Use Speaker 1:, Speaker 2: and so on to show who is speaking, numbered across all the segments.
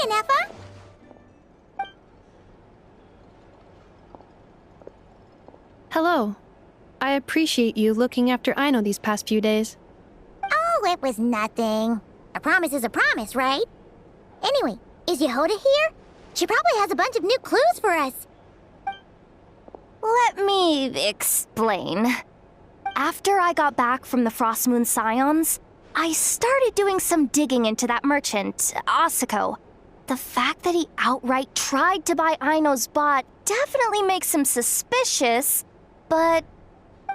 Speaker 1: you, Neffa.
Speaker 2: Hello. I appreciate you looking after Aino these past few days.
Speaker 1: Oh, it was nothing. A promise is a promise, right? Anyway, is Yehoda here? She probably has a bunch of new clues for us.
Speaker 3: Let me explain. After I got back from the Frost Moon Scions, I started doing some digging into that merchant, Asako. The fact that he outright tried to buy Aino's bot definitely makes him suspicious, but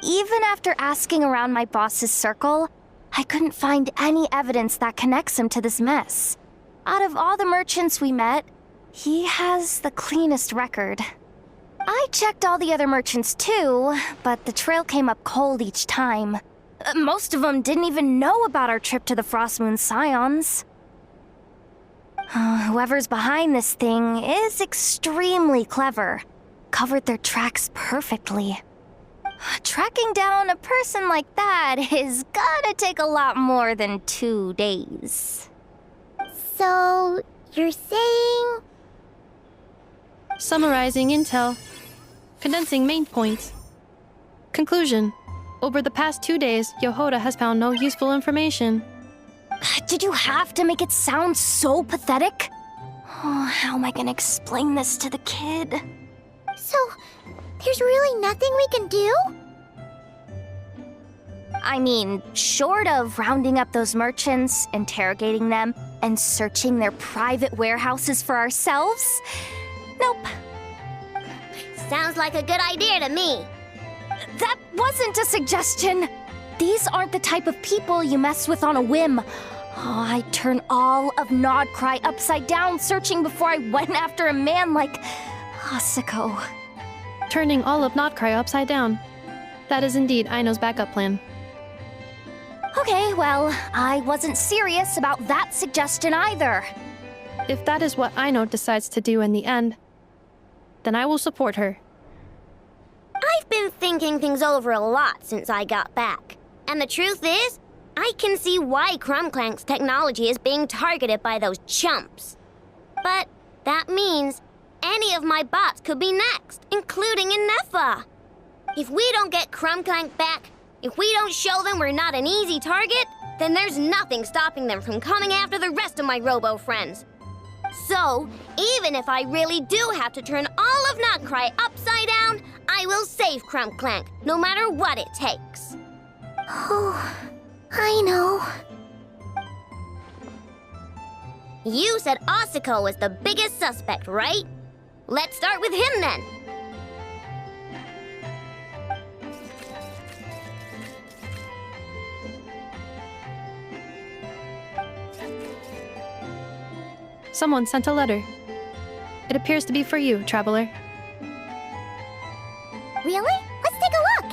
Speaker 3: even after asking around my boss's circle, I couldn't find any evidence that connects him to this mess. Out of all the merchants we met, he has the cleanest record. I checked all the other merchants too, but the trail came up cold each time. Most of them didn't even know about our trip to the Frost Moon Scions. Whoever's behind this thing is extremely clever. Covered their tracks perfectly. Tracking down a person like that is gonna take a lot more than 2 days.
Speaker 1: So, you're saying...
Speaker 2: Summarizing intel. Condensing main points. Conclusion. Over the past 2 days, Yehoda has found no useful information.
Speaker 3: Did you have to make it sound so pathetic? Oh, how am I gonna explain this to the kid?
Speaker 1: So, there's really nothing we can do?
Speaker 3: I mean, short of rounding up those merchants, interrogating them, and searching their private warehouses for ourselves? Nope.
Speaker 1: Sounds like a good idea to me.
Speaker 3: That wasn't a suggestion. These aren't the type of people you mess with on a whim. Oh, I'd turn all of Nodcry upside down searching before I went after a man like Asako.
Speaker 2: Turning all of Notcry upside down. That is indeed Aino's backup plan.
Speaker 3: Okay, well, I wasn't serious about that suggestion either.
Speaker 2: If that is what Aino decides to do in the end, then I will support her.
Speaker 1: I've been thinking things over a lot since I got back. And the truth is, I can see why Clink Clank's technology is being targeted by those chumps. But that means any of my bots could be next, including Neffa. If we don't get Clink Clank back, if we don't show them we're not an easy target, then there's nothing stopping them from coming after the rest of my robo friends. So, even if I really do have to turn all of Notcry upside down, I will save Clink Clank, no matter what it takes. Oh, I know. You said Asako was the biggest suspect, right? Let's start with him then.
Speaker 2: Someone sent a letter. It appears to be for you, traveler.
Speaker 1: Really? Let's take a look.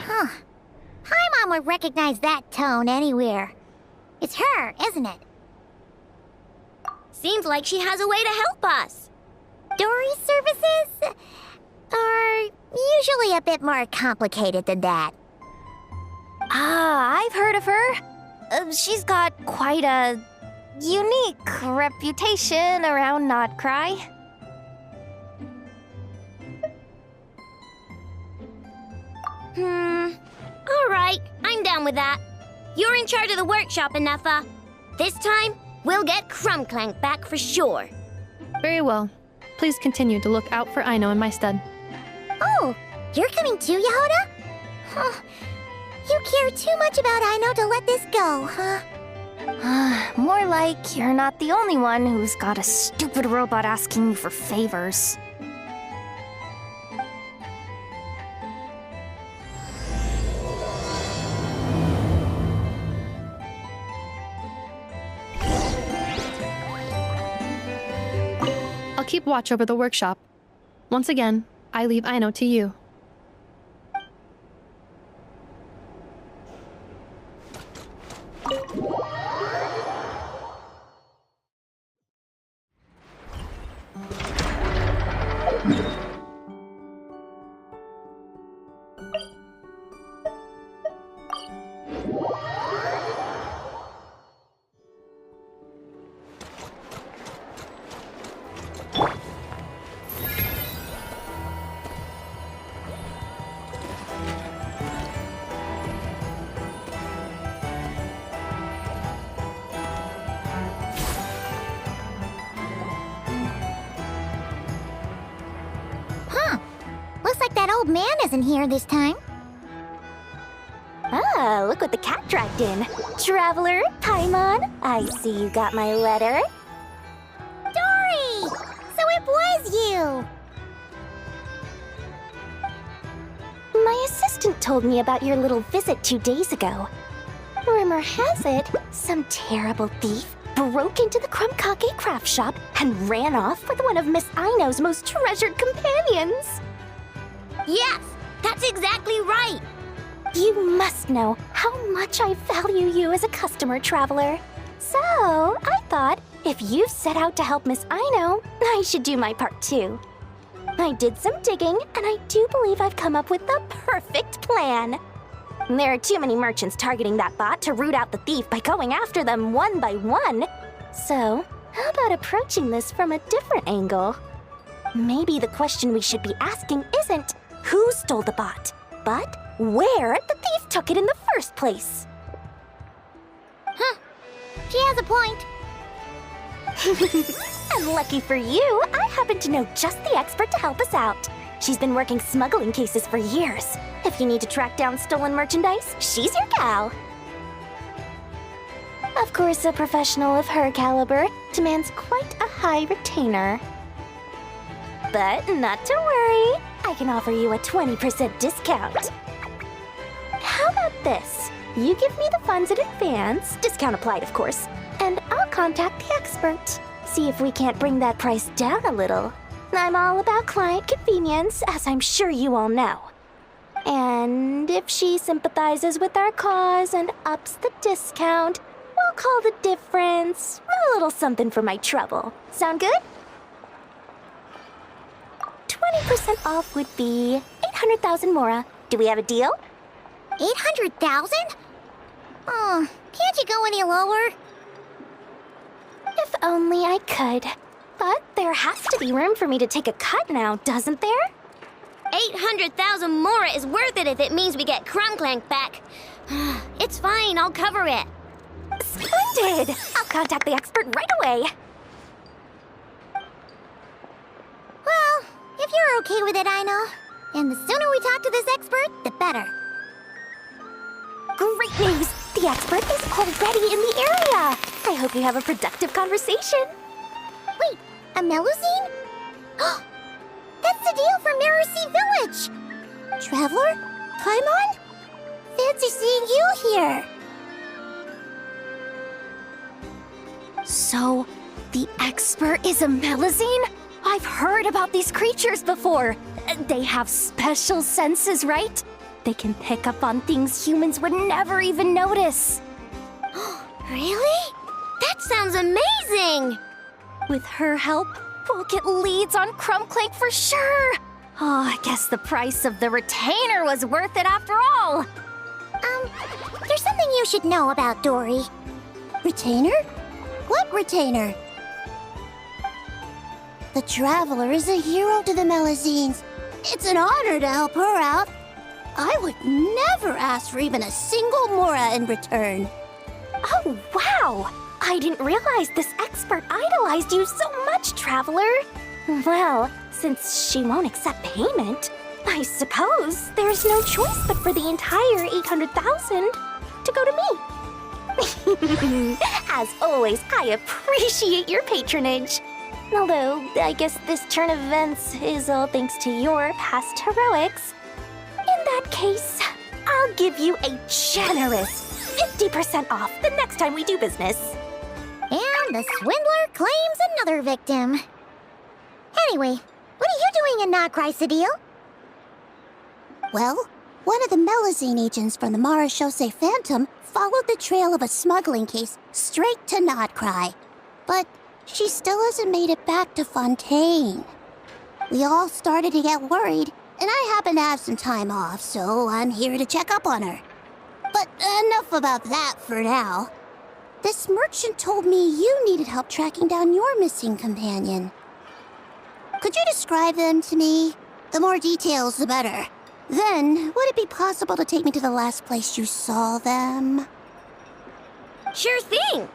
Speaker 1: Huh. Paimon would recognize that tone anywhere. It's her, isn't it? Seems like she has a way to help us. Dory's services are usually a bit more complicated than that.
Speaker 3: I've heard of her. She's got quite a unique reputation around Nodcry.
Speaker 1: Alright, I'm down with that. You're in charge of the workshop, Neffa. This time, we'll get Clink Clank back for sure.
Speaker 2: Very well. Please continue to look out for Aino in my stead.
Speaker 1: Oh, you're coming too, Yehoda? Huh. You care too much about Aino to let this go, huh?
Speaker 3: More like you're not the only one who's got a stupid robot asking you for favors.
Speaker 2: I'll keep watch over the workshop. Once again, I leave Aino to you.
Speaker 1: that old man isn't here this time.
Speaker 3: Ah, look what the cat dragged in. Traveler, Paimon, I see you got my letter.
Speaker 1: Dory! So it was you!
Speaker 3: My assistant told me about your little visit 2 days ago. Rumor has it, some terrible thief broke into the Crumkake craft shop and ran off with one of Miss Aino's most treasured companions.
Speaker 1: Yes, that's exactly right!
Speaker 3: You must know how much I value you as a customer, Traveler. So, I thought, if you set out to help Miss Aino, I should do my part too. I did some digging, and I do believe I've come up with the perfect plan. There are too many merchants targeting that bot to root out the thief by going after them one by one. So, how about approaching this from a different angle? Maybe the question we should be asking isn't who stole the bot, but where the thief took it in the first place.
Speaker 1: Huh. She has a point.
Speaker 3: And lucky for you, I happen to know just the expert to help us out. She's been working smuggling cases for years. If you need to track down stolen merchandise, she's your gal. Of course, a professional of her caliber demands quite a high retainer. But not to worry, I can offer you a 20% discount. How about this? You give me the funds in advance, discount applied of course, and I'll contact the expert. See if we can't bring that price down a little. I'm all about client convenience, as I'm sure you all know. And if she sympathizes with our cause and ups the discount, we'll call the difference a little something for my trouble. Sound good? 20% off would be 800,000 mora. Do we have a deal?
Speaker 1: 800,000? Oh, can't you go any lower?
Speaker 3: If only I could. But there has to be room for me to take a cut now, doesn't there?
Speaker 1: 800,000 more is worth it if it means we get Clink Clank back. It's fine, I'll cover it.
Speaker 3: Splendid! I'll contact the expert right away.
Speaker 1: Well, if you're okay with it, Aino. And the sooner we talk to this expert, the better.
Speaker 3: Great news! The expert is already in the area! I hope you have a productive conversation.
Speaker 1: Wait, a Melusine? That's the deal from Mirror Sea Village! Traveler? Paimon? Fancy seeing you here!
Speaker 3: So, the expert is a Melusine? I've heard about these creatures before. They have special senses, right? They can pick up on things humans would never even notice.
Speaker 1: Really? That sounds amazing!
Speaker 3: With her help, we'll get leads on Clank for sure. Oh, I guess the price of the retainer was worth it after all.
Speaker 1: There's something you should know about Dory. Retainer? What retainer? The Traveler is a hero to the Melusines. It's an honor to help her out. I would never ask for even a single mora in return.
Speaker 3: Oh, wow! I didn't realize this expert idolized you so much, Traveler. Well, since she won't accept payment, I suppose there's no choice but for the entire 800,000 to go to me. As always, I appreciate your patronage. Although, I guess this turn of events is all thanks to your past heroics. In that case, I'll give you a generous 50% off the next time we do business.
Speaker 1: And the swindler claims another victim. Anyway, what are you doing in Nodcrysadil? Well, one of the Melusine agents from the Marechaussee Phantom followed the trail of a smuggling case straight to Nodcry. But she still hasn't made it back to Fontaine. We all started to get worried, and I happen to have some time off, so I'm here to check up on her. But enough about that for now. This merchant told me you needed help tracking down your missing companion. Could you describe them to me? The more details, the better. Then, would it be possible to take me to the last place you saw them? Sure thing!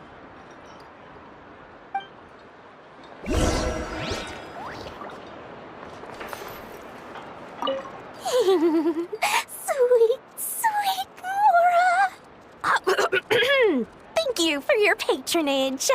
Speaker 3: Sweet, sweet Mora! Thank you for your patronage.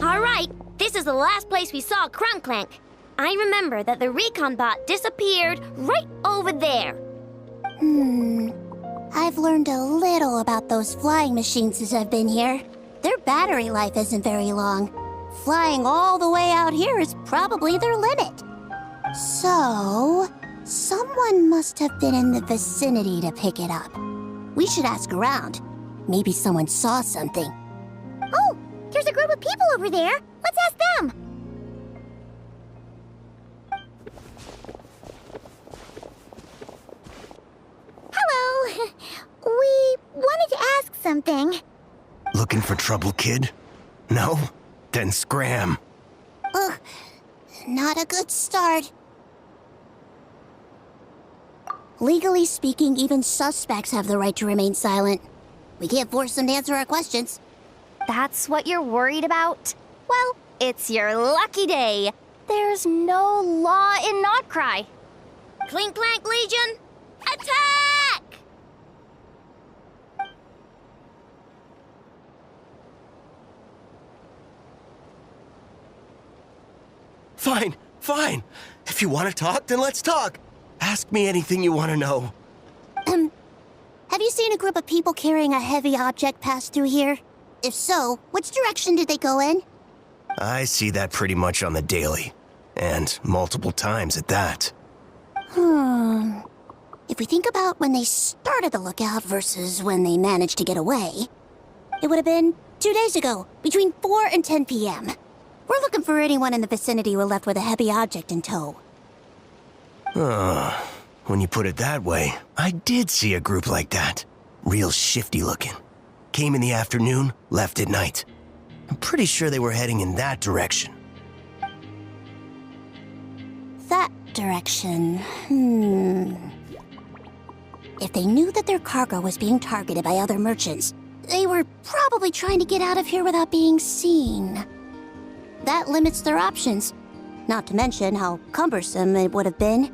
Speaker 1: All right, this is the last place we saw Clink Clank. I remember that the recon bot disappeared right over there.
Speaker 4: I've learned a little about those flying machines since I've been here. Their battery life isn't very long. Flying all the way out here is probably their limit. So, someone must have been in the vicinity to pick it up. We should ask around. Maybe someone saw something.
Speaker 1: Oh, there's a group of people over there. Let's ask them. Hello. We wanted to ask something.
Speaker 5: Looking for trouble, kid? No? Then scram.
Speaker 4: Ugh, not a good start. Legally speaking, even suspects have the right to remain silent. We can't force them to answer our questions.
Speaker 3: That's what you're worried about? Well, it's your lucky day. There's no law in Notcry.
Speaker 1: Clink Clank Legion, attack!
Speaker 5: Fine, fine. If you want to talk, then let's talk. Ask me anything you want to know.
Speaker 4: Have you seen a group of people carrying a heavy object pass through here? If so, which direction did they go in?
Speaker 5: I see that pretty much on the daily. And multiple times at that.
Speaker 4: If we think about when they started the lookout versus when they managed to get away, it would have been 2 days ago, between 4 and 10 p.m. We're looking for anyone in the vicinity who left with a heavy object in tow.
Speaker 5: When you put it that way, I did see a group like that. Real shifty looking. Came in the afternoon, left at night. I'm pretty sure they were heading in that direction.
Speaker 4: That direction, If they knew that their cargo was being targeted by other merchants, they were probably trying to get out of here without being seen. That limits their options, not to mention how cumbersome it would have been.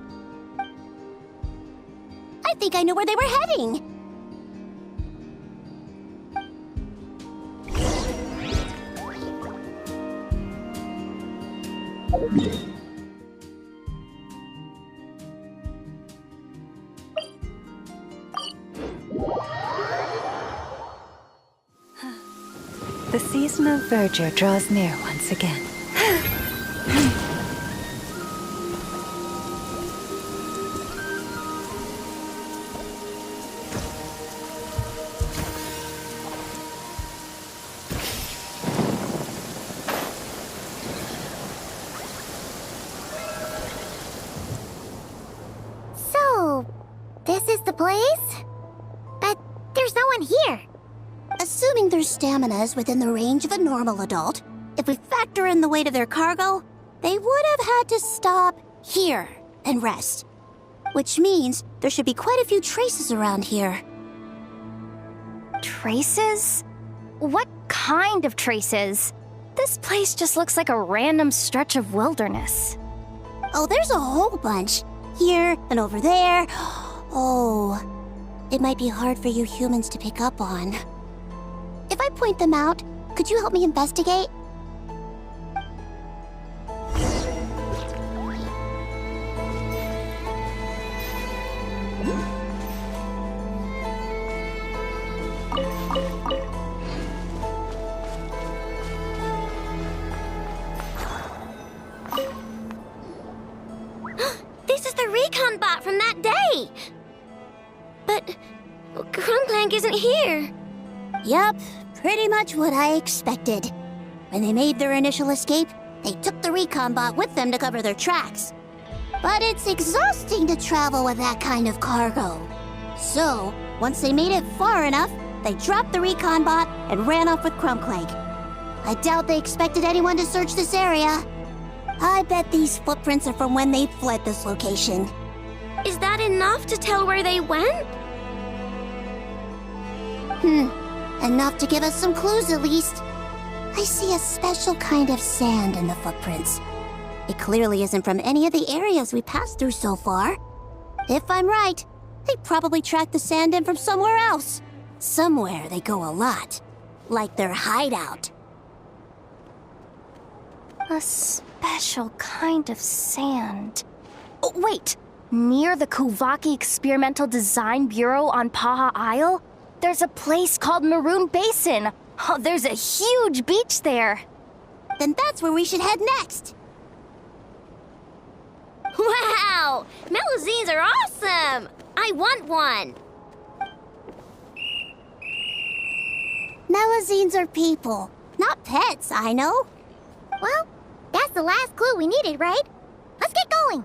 Speaker 4: I think I know where they were heading.
Speaker 6: The season of verdure draws near once again.
Speaker 1: So, this is the place? But there's no one here.
Speaker 4: Assuming their stamina is within the range of a normal adult, if we factor in the weight of their cargo, they would have had to stop here and rest. Which means there should be quite a few traces around here.
Speaker 3: Traces? What kind of traces? This place just looks like a random stretch of wilderness.
Speaker 4: Oh, there's a whole bunch. Here and over there. Oh, it might be hard for you humans to pick up on. If I point them out, could you help me investigate?
Speaker 1: This is the recon bot from that day.
Speaker 4: But
Speaker 1: here.
Speaker 4: Yup, pretty much what I expected. When they made their initial escape, they took the recon bot with them to cover their tracks. But it's exhausting to travel with that kind of cargo. So, once they made it far enough, they dropped the recon bot and ran off with Clink Clank. I doubt they expected anyone to search this area. I bet these footprints are from when they fled this location.
Speaker 1: Is that enough to tell where they went?
Speaker 4: Enough to give us some clues at least. I see a special kind of sand in the footprints. It clearly isn't from any of the areas we passed through so far. If I'm right, they probably tracked the sand in from somewhere else. Somewhere they go a lot. Like their hideout.
Speaker 3: A special kind of sand. Oh, wait! Near the Kuvaki Experimental Design Bureau on Paha Isle, there's a place called Maroon Basin. Oh, there's a huge beach there.
Speaker 4: Then that's where we should head next.
Speaker 1: Wow! Melusines are awesome! I want one!
Speaker 4: Melusines are people, not pets, I know.
Speaker 1: Well, that's the last clue we needed, right? Let's get going!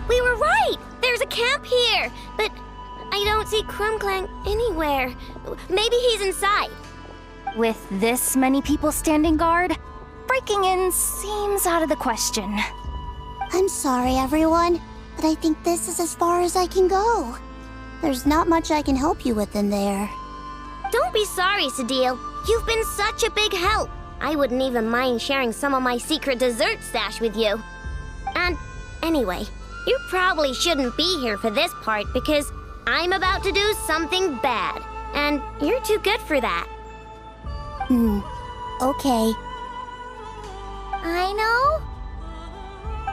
Speaker 1: We were right! There's a camp here! But I don't see Clink Clank anywhere. Maybe he's inside.
Speaker 3: With this many people standing guard, breaking in seems out of the question.
Speaker 4: I'm sorry, everyone, but I think this is as far as I can go. There's not much I can help you with in there.
Speaker 1: Don't be sorry, Sadil. You've been such a big help. I wouldn't even mind sharing some of my secret dessert stash with you. And anyway, you probably shouldn't be here for this part because I'm about to do something bad. And you're too good for that.
Speaker 4: Okay.
Speaker 1: I know.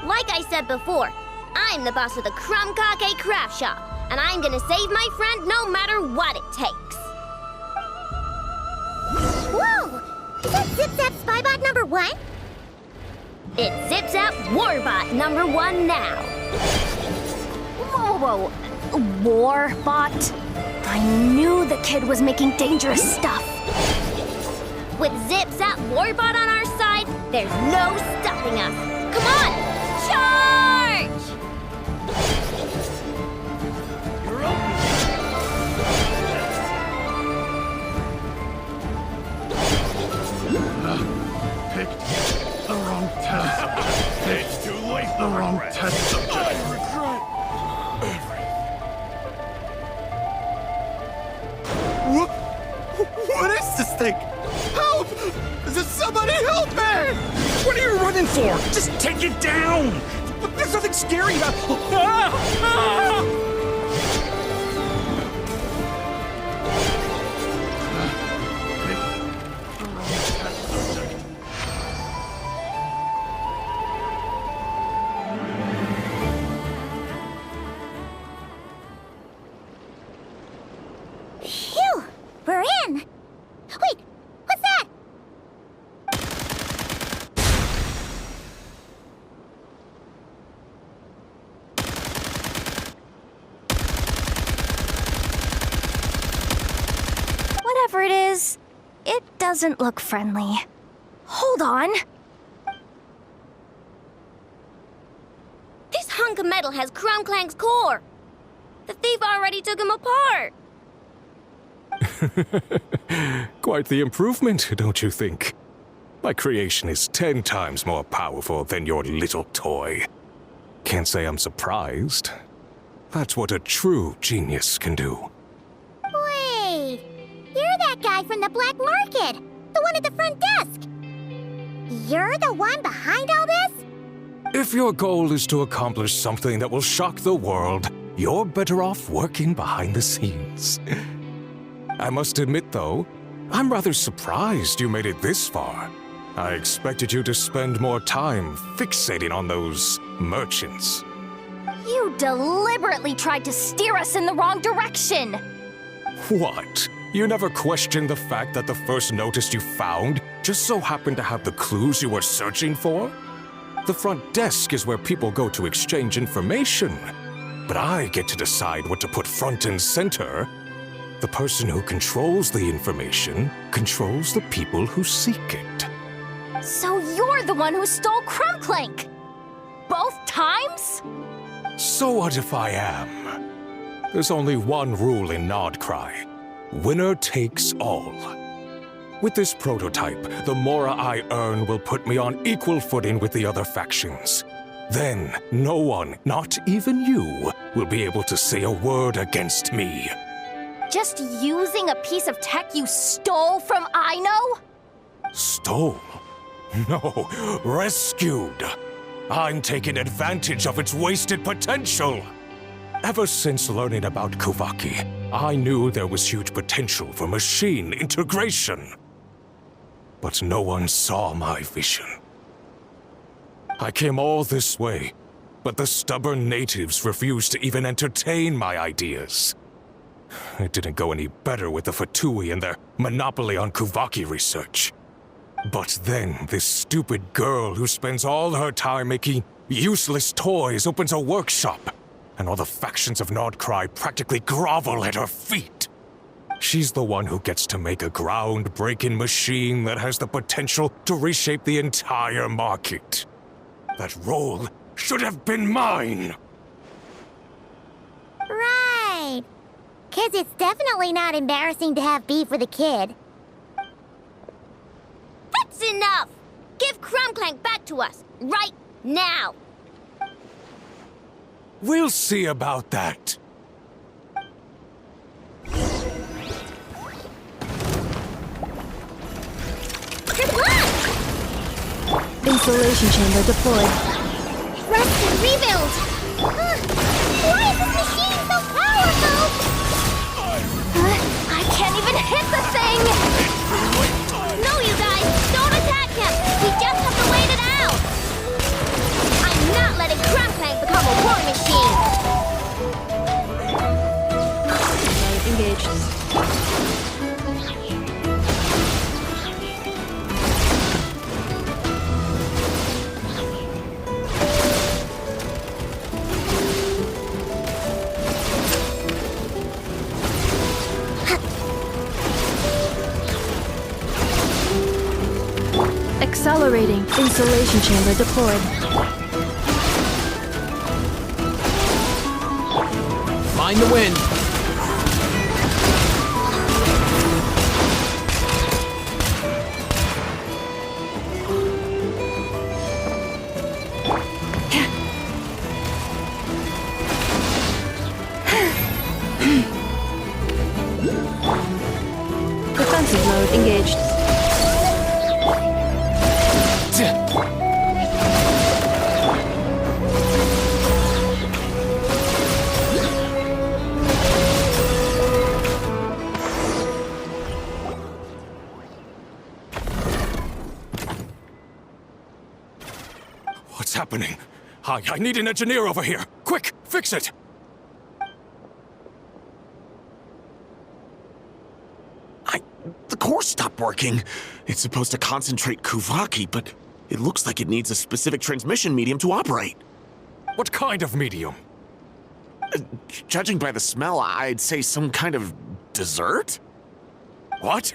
Speaker 1: Like I said before, I'm the boss of the Krumkake Craft Shop, and I'm gonna save my friend no matter what it takes.
Speaker 4: Whoa! Is that Zip-Zap Spybot number 1?
Speaker 1: It's Zip-Zap Warbot number 1 now.
Speaker 3: Whoa, Warbot? I knew the kid was making dangerous stuff.
Speaker 1: With Zip-Zap Warbot on our side, there's no stopping us. Come on, charge!
Speaker 7: You're open. Picked the wrong test. It's too late. The wrong test subject. I regret everything. What is this thing? Help! Somebody help me! What are you running for? Just take it down! There's nothing scary about it.
Speaker 4: Phew! We're in! Wait! What's that?
Speaker 3: Whatever it is, it doesn't look friendly. Hold on.
Speaker 1: This hunk of metal has Clink Clank's core. The thief already took him apart.
Speaker 8: Quite the improvement, don't you think?
Speaker 7: My creation is 10 times more powerful than your little toy. Can't say I'm surprised. That's what a true genius can do.
Speaker 4: Wait, you're that guy from the black market, the one at the front desk. You're the one behind all this?
Speaker 7: If your goal is to accomplish something that will shock the world, you're better off working behind the scenes. I must admit, though, I'm rather surprised you made it this far. I expected you to spend more time fixating on those merchants.
Speaker 3: You deliberately tried to steer us in the wrong direction!
Speaker 7: What? You never questioned the fact that the first notice you found just so happened to have the clues you were searching for? The front desk is where people go to exchange information. But I get to decide what to put front and center. The person who controls the information controls the people who seek it.
Speaker 3: So you're the one who stole Clink Clank! Both times?
Speaker 7: So what if I am? There's only one rule in Nodcry. Winner takes all. With this prototype, the Mora I earn will put me on equal footing with the other factions. Then, no one, not even you, will be able to say a word against me.
Speaker 3: Just using a piece of tech you stole from Aino?
Speaker 7: Stole? No, rescued. I'm taking advantage of its wasted potential. Ever since learning about Kuvaki, I knew there was huge potential for machine integration. But no one saw my vision. I came all this way, but the stubborn natives refused to even entertain my ideas. It didn't go any better with the Fatui and their monopoly on Kuvaki research. But then this stupid girl who spends all her time making useless toys opens a workshop, and all the factions of Nodcry practically grovel at her feet. She's the one who gets to make a groundbreaking machine that has the potential to reshape the entire market. That role should have been mine!
Speaker 4: Right. 'Cause it's definitely not embarrassing to have beef with a kid.
Speaker 1: That's enough! Give Clink Clank back to us, right now!
Speaker 7: We'll see about that.
Speaker 2: Installation chamber deployed.
Speaker 1: Rest and rebuild!
Speaker 4: Why is this machine so powerful?
Speaker 3: I can't even hit the thing!
Speaker 1: No, you guys! Don't attack him! We just have to wait it out! I'm not letting Clink Clank become a war machine!
Speaker 2: Engaged. Accelerating. Installation chamber deployed.
Speaker 8: Mind the wind.
Speaker 2: Defensive mode engaged.
Speaker 7: What's happening? I need an engineer over here. Quick, fix it!
Speaker 9: The core stopped working. It's supposed to concentrate Kuvaki, but it looks like it needs a specific transmission medium to operate.
Speaker 7: What kind of medium?
Speaker 9: Judging by the smell, I'd say some kind of dessert?
Speaker 7: What?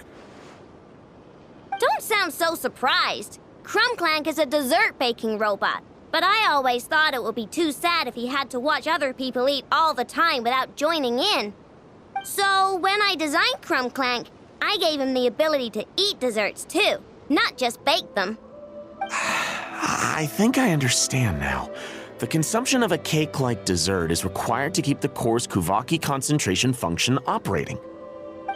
Speaker 1: Don't sound so surprised. Clink Clank is a dessert baking robot. But I always thought it would be too sad if he had to watch other people eat all the time without joining in. So when I designed Clink Clank, I gave him the ability to eat desserts too. not just bake them.
Speaker 9: I think I understand now. The consumption of a cake-like dessert is required to keep the core's Kuvaki concentration function operating.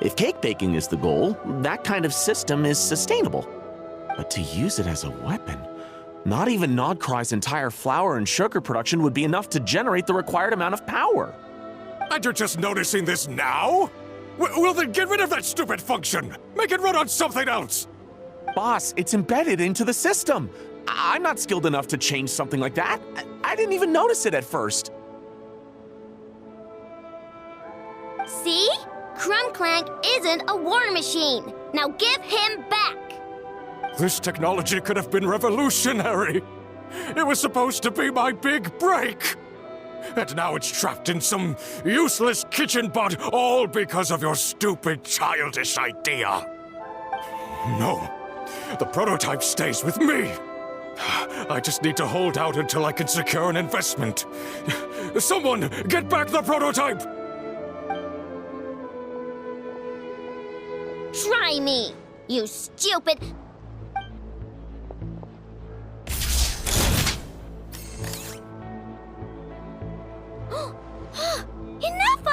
Speaker 9: If cake baking is the goal, that kind of system is sustainable. But to use it as a weapon, not even Nodcry's entire flour and sugar production would be enough to generate the required amount of power.
Speaker 7: And you're just noticing this now? Well then get rid of that stupid function! Make it run on something else!
Speaker 9: Boss, it's embedded into the system. I'm not skilled enough to change something like that. I didn't even notice it at first.
Speaker 1: See? Clink Clank isn't a war machine. Now give him back.
Speaker 7: This technology could have been revolutionary. It was supposed to be my big break. And now it's trapped in some useless kitchen bot, all because of your stupid, childish idea. No, the prototype stays with me. I just need to hold out until I can secure an investment. Someone, get back the prototype!
Speaker 1: Try me, you stupid... Enough!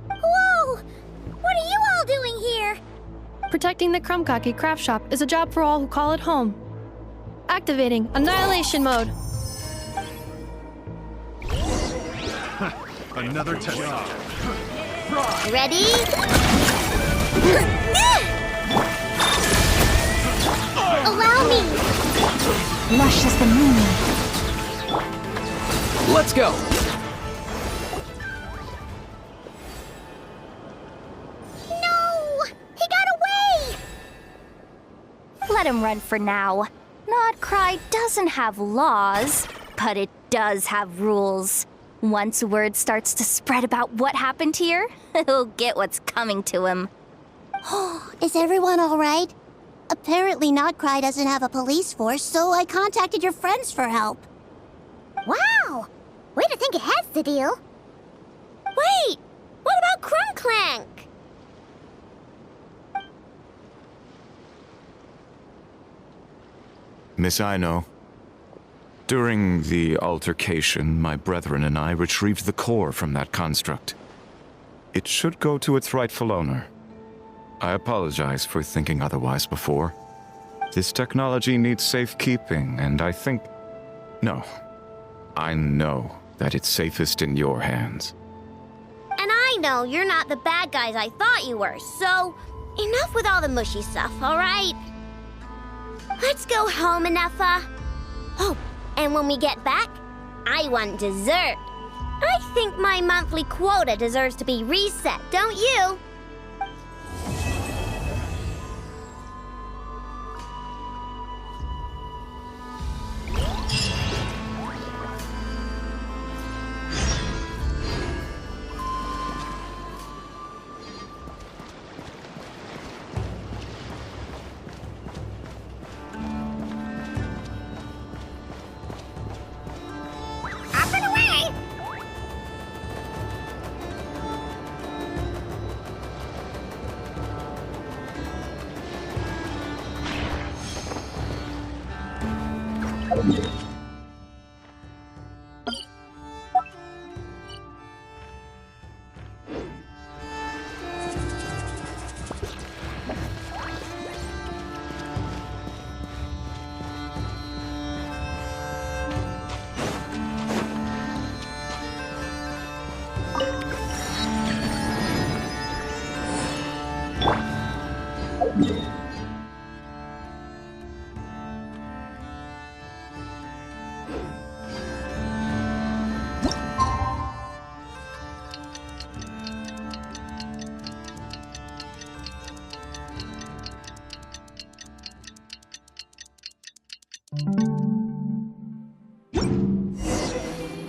Speaker 1: Whoa! What are you all doing here?
Speaker 2: Protecting the Krumkaki craft shop is a job for all who call it home. Activating Annihilation Mode.
Speaker 10: Another test.
Speaker 1: Ready? Allow me!
Speaker 3: Lush as the moon.
Speaker 8: Let's go!
Speaker 1: No! He got away!
Speaker 3: Let him run for now. Nodcry doesn't have laws, but it does have rules. Once word starts to spread about what happened here, he'll get what's coming to him.
Speaker 4: Is everyone all right? Apparently Nodcry doesn't have a police force, so I contacted your friends for help.
Speaker 1: Wow! Way to think ahead, Sadil. Wait! What about Clink Clank?
Speaker 10: Miss Aino, during the altercation, my brethren and I retrieved the core from that construct. It should go to its rightful owner. I apologize for thinking otherwise before. This technology needs safekeeping, and I think... No. I know that it's safest in your hands.
Speaker 1: And I know you're not the bad guys I thought you were, so enough with all the mushy stuff, all right? Let's go home, Enougha. Oh, and when we get back, I want dessert. I think my monthly quota deserves to be reset, don't you? Up and away!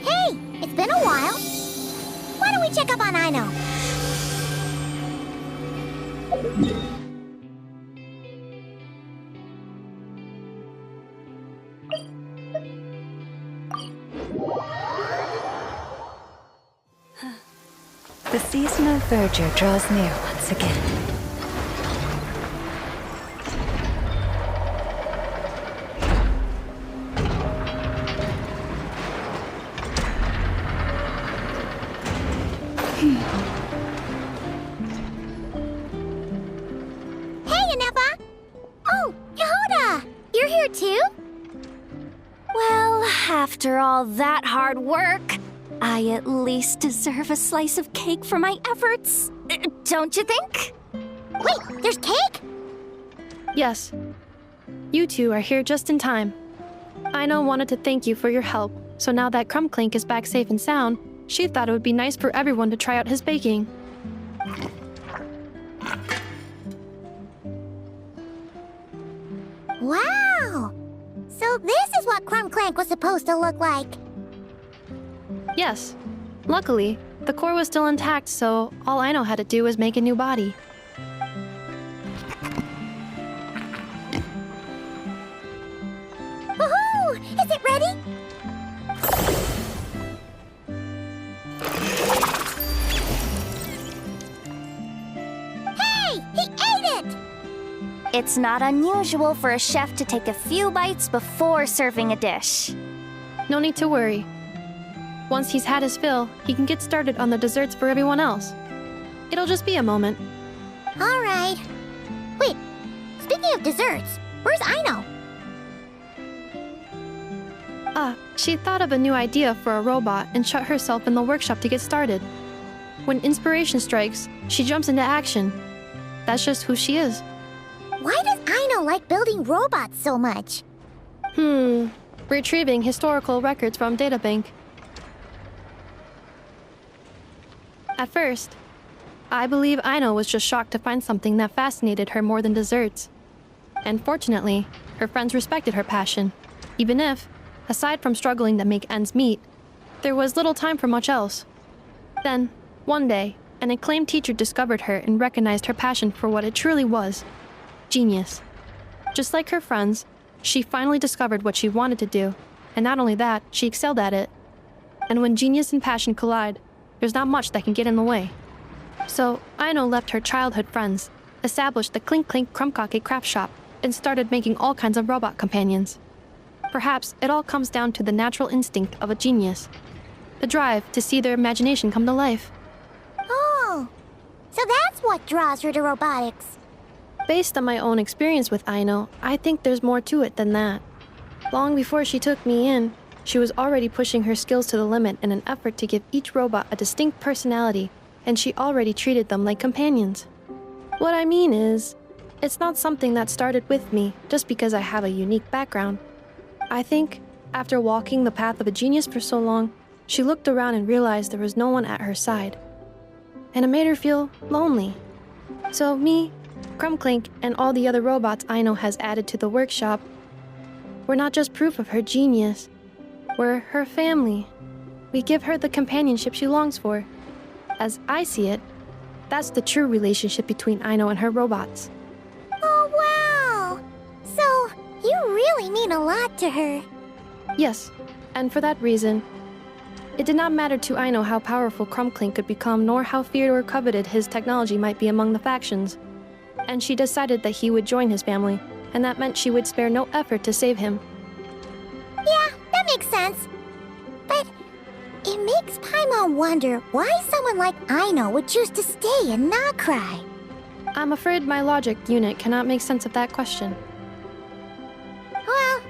Speaker 1: Hey, it's been a while. Why don't we check up on Aino?
Speaker 6: The season of verdure draws near once again.
Speaker 1: Hey, Anefa! Oh, Yehuda! You're here too?
Speaker 3: Well, after all that hard work, I at least deserve a slice of cake for my efforts. Don't you think?
Speaker 1: Wait, there's cake?
Speaker 2: Yes. You two are here just in time. Aino wanted to thank you for your help, so now that Clink Clank is back safe and sound, she thought it would be nice for everyone to try out his baking.
Speaker 1: Wow! So this is what Clink Clank was supposed to look like.
Speaker 2: Yes. Luckily, the core was still intact, so all Aino had to do was make a new body.
Speaker 1: Woohoo! Is it ready? Hey! He ate it!
Speaker 3: It's not unusual for a chef to take a few bites before serving a dish.
Speaker 2: No need to worry. Once he's had his fill, he can get started on the desserts for everyone else. It'll just be a moment.
Speaker 1: All right. Wait, speaking of desserts, where's Aino?
Speaker 2: She thought of a new idea for a robot and shut herself in the workshop to get started. When inspiration strikes, she jumps into action. That's just who she is.
Speaker 1: Why does Aino like building robots so much?
Speaker 2: Retrieving historical records from databank. At first, I believe Aino was just shocked to find something that fascinated her more than desserts. And fortunately, her friends respected her passion, even if, aside from struggling to make ends meet, there was little time for much else. Then, one day, an acclaimed teacher discovered her and recognized her passion for what it truly was: genius. Just like her friends, she finally discovered what she wanted to do, and not only that, she excelled at it. And when genius and passion collide, there's not much that can get in the way. So, Aino left her childhood friends, established the Clink Clank craft shop, and started making all kinds of robot companions. Perhaps it all comes down to the natural instinct of a genius, the drive to see their imagination come to life.
Speaker 1: Oh, so that's what draws her to robotics.
Speaker 2: Based on my own experience with Aino, I think there's more to it than that. Long before she took me in, she was already pushing her skills to the limit in an effort to give each robot a distinct personality, and she already treated them like companions. What I mean is, it's not something that started with me just because I have a unique background. I think, after walking the path of a genius for so long, she looked around and realized there was no one at her side. And it made her feel lonely. So me, Clink Clank, and all the other robots Aino has added to the workshop, we're not just proof of her genius. We're her family. We give her the companionship she longs for. As I see it, that's the true relationship between Aino and her robots.
Speaker 1: Oh, wow! So, you really mean a lot to her.
Speaker 2: Yes, and for that reason, it did not matter to Aino how powerful Clink Clank could become, nor how feared or coveted his technology might be among the factions. And she decided that he would join his family, and that meant she would spare no effort to save him.
Speaker 1: Yeah, that makes sense. But it makes Paimon wonder why someone like Aino would choose to stay and not cry.
Speaker 2: I'm afraid my logic unit cannot make sense of that question.
Speaker 1: Well,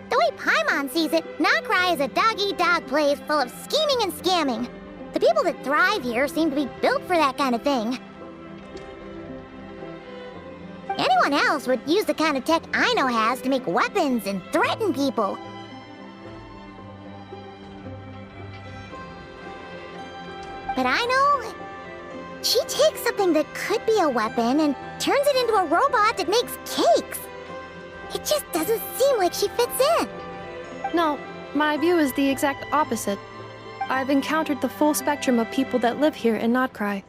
Speaker 1: the way Paimon sees it, Nacry is a dog-eat-dog place full of scheming and scamming. The people that thrive here seem to be built for that kind of thing. Anyone else would use the kind of tech Aino has to make weapons and threaten people. But Aino, she takes something that could be a weapon and turns it into a robot that makes cakes. It just doesn't seem like she fits in.
Speaker 2: No, my view is the exact opposite. I've encountered the full spectrum of people that live here in Notcry.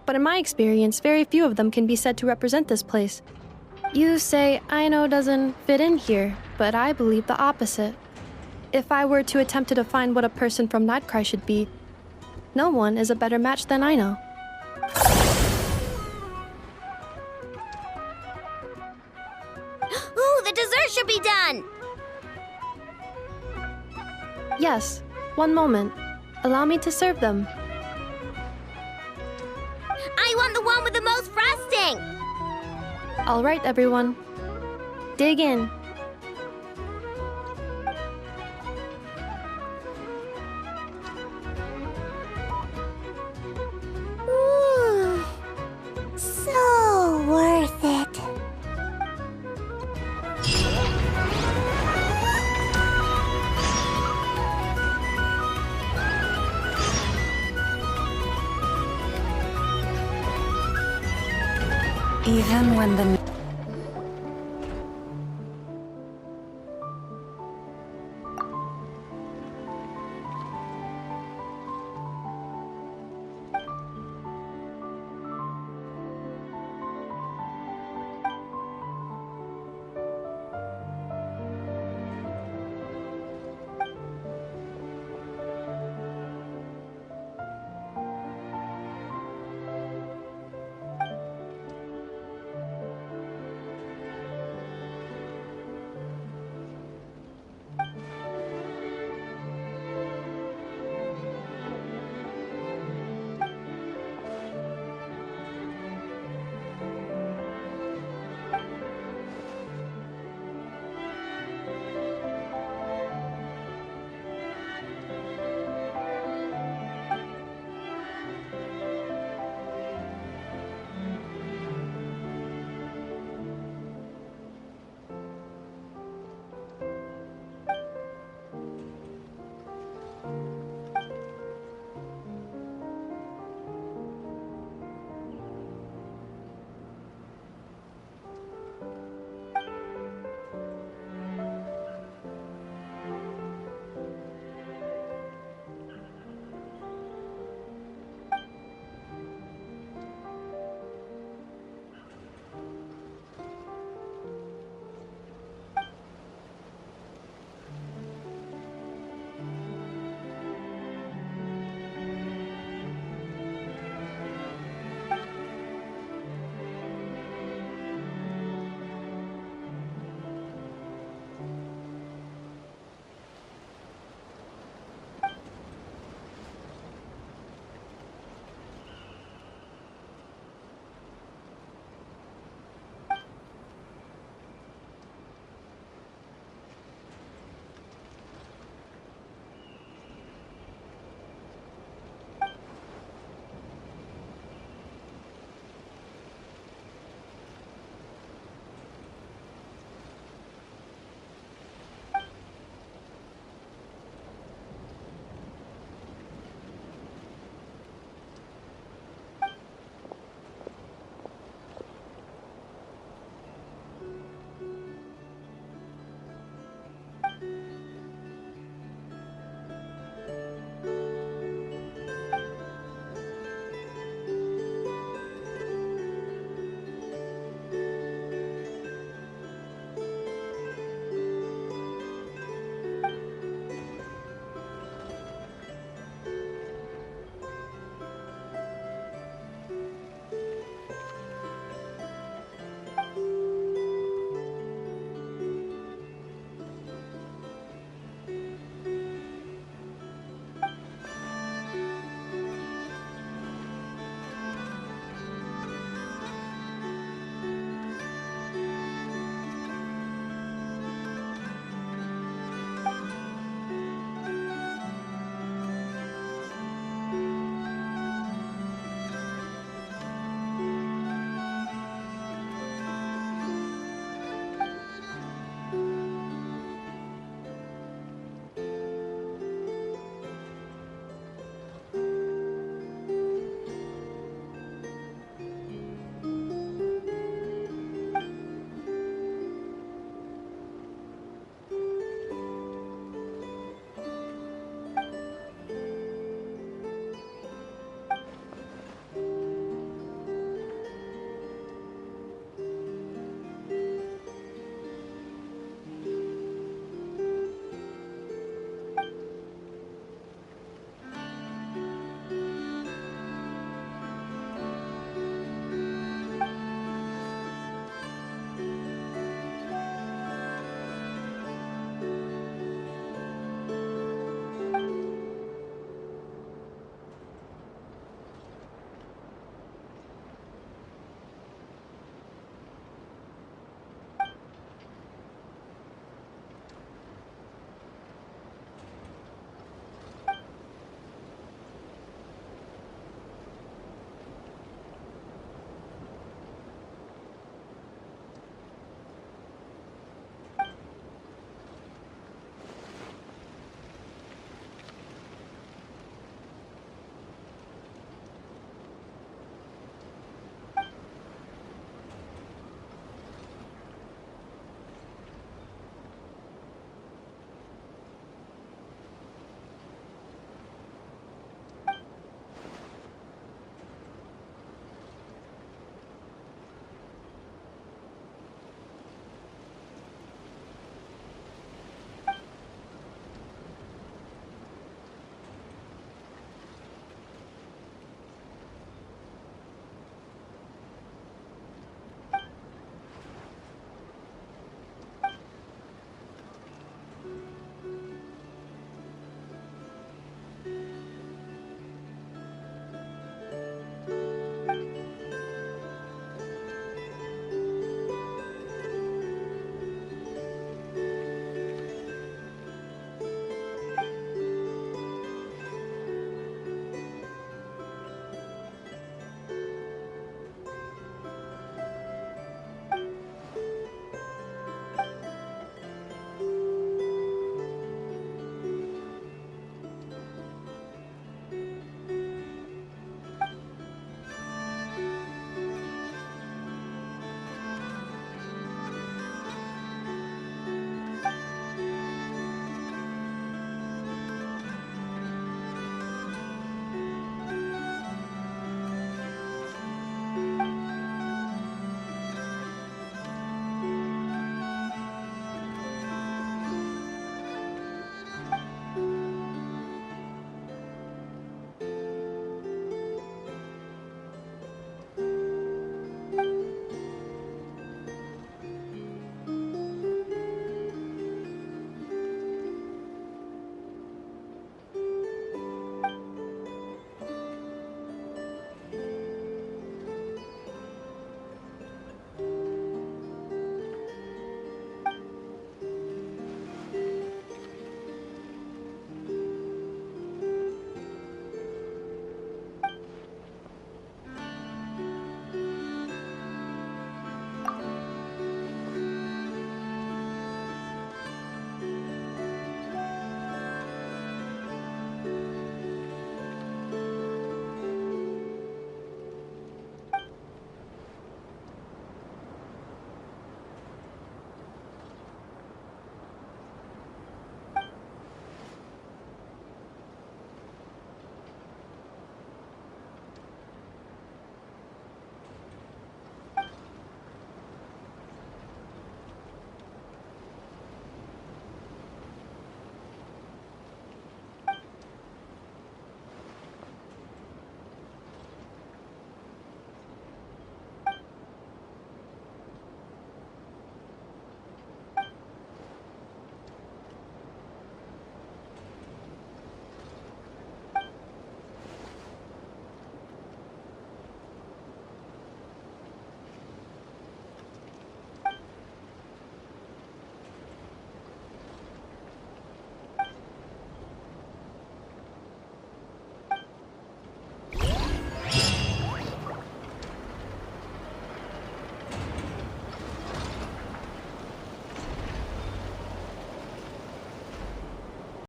Speaker 2: But in my experience, very few of them can be said to represent this place. You say Aino doesn't fit in here, but I believe the opposite. If I were to attempt to define what a person from Notcry should be, no one is a better match than Aino.
Speaker 1: Ooh, the dessert should be done!
Speaker 2: Yes, one moment. Allow me to serve them.
Speaker 1: I want the one with the most frosting!
Speaker 2: All right, everyone. Dig in.
Speaker 4: Ooh, so worth it.
Speaker 6: Even when the